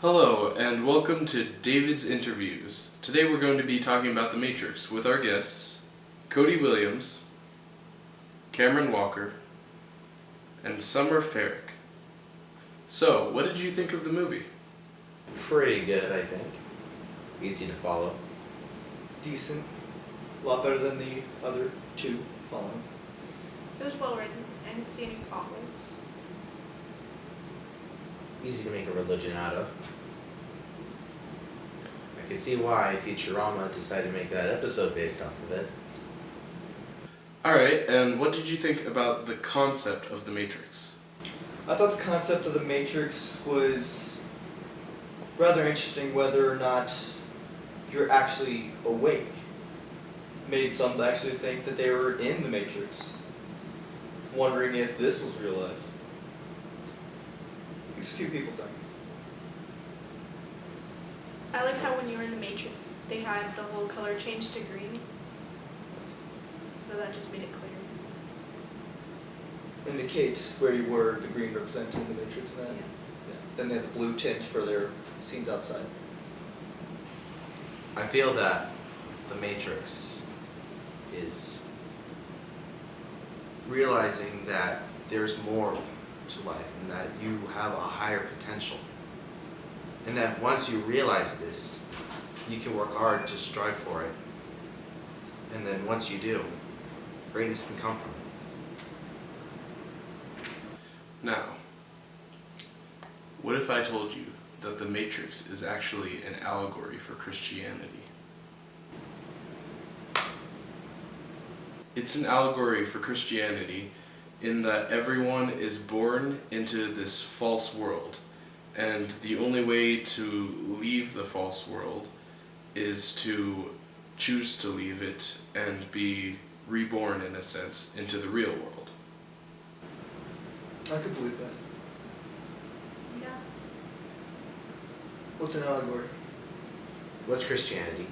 Hello, and welcome to David's Interviews. Today we're going to be talking about The Matrix with our guests, Cody Williams, Cameron Walker, and Summer Farrick. So, what did you think of the movie? Pretty good, I think. Easy to follow. Decent. A lot better than the other two following. It was well written. I didn't see any plot holes. Easy to make a religion out of. I can see why Futurama decided to make that episode based off of it. Alright, and what did you think about the concept of The Matrix? I thought the concept of the Matrix was rather interesting, whether or not you're actually awake. Made some actually think that they were in the Matrix, wondering if this was real life. Makes a few people think. I liked how when you were in the Matrix, they had the whole color change to green. So that just made it clear. Indicate where you were, the green representing the Matrix and that. Yeah. Yeah. Then they had the blue tint for their scenes outside. I feel that The Matrix is realizing that there's more to life and that you have a higher potential. And that once you realize this, you can work hard to strive for it. And then once you do, greatness can come from it. Now, what if I told you that The Matrix is actually an allegory for Christianity? It's an allegory for Christianity in that everyone is born into this false world, and the only way to leave the false world is to choose to leave it and be reborn, in a sense, into the real world. I could believe that. Yeah. What's an allegory? What's Christianity?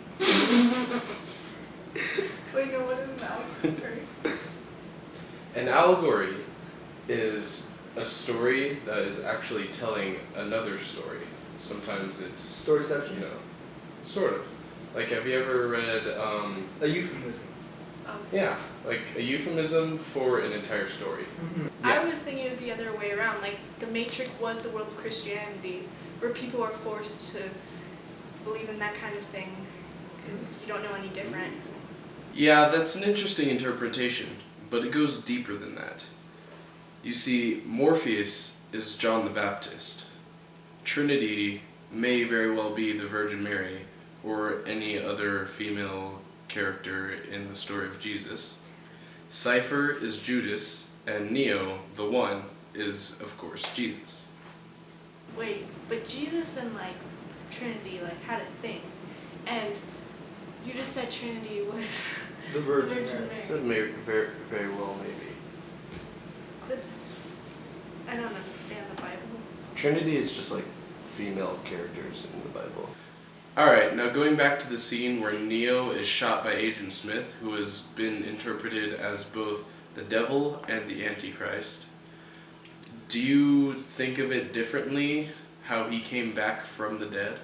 Wait, no, what is an allegory? An allegory is a story that is actually telling another story. Sometimes it's, Storyception? sort of. Like, have you ever read, A euphemism. Oh. yeah, like a euphemism for an entire story. Mm-hmm. I was thinking it was the other way around. Like, the Matrix was the world of Christianity, where people are forced to believe in that kind of thing, because you don't know any different. Yeah, that's an interesting interpretation, but it goes deeper than that. You see, Morpheus is John the Baptist. Trinity may very well be the Virgin Mary, or any other female character in the story of Jesus. Cypher is Judas, and Neo, the One, is, of course, Jesus. Wait, but Jesus and, like, Trinity, like, had a thing. And you just said Trinity was The Virgin Virgin Mary. So very, very well, maybe. That's, I don't understand the Bible. Trinity is just like female characters in the Bible. Alright, now going back to the scene where Neo is shot by Agent Smith, who has been interpreted as both the devil and the Antichrist. Do you think of it differently, how he came back from the dead?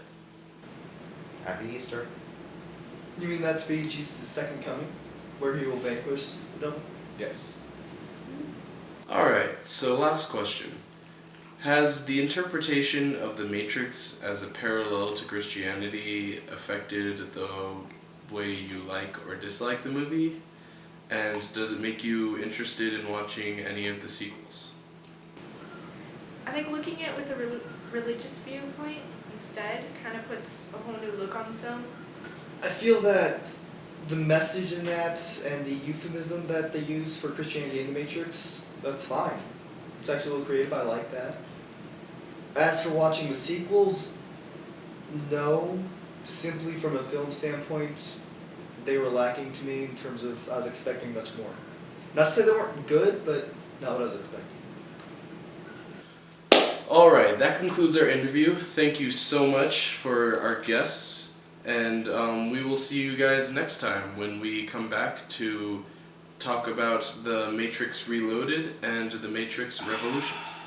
Happy Easter. You mean that to be Jesus' second coming? Where he will vanquish the devil? Yes. Alright, so last question. Has the interpretation of the Matrix as a parallel to Christianity affected the way you like or dislike the movie? And does it make you interested in watching any of the sequels? I think looking at it with a religious viewpoint instead kind of puts a whole new look on the film. I feel that the message in that and the euphemism that they use for Christianity in the Matrix, that's fine. It's actually a little creative, I like that. As for watching the sequels, no. Simply from a film standpoint, they were lacking to me in terms of I was expecting much more. Not to say they weren't good, but not what I was expecting. Alright, that concludes our interview. Thank you so much for our guests, and we will see you guys next time when we come back to talk about The Matrix Reloaded and The Matrix Revolutions.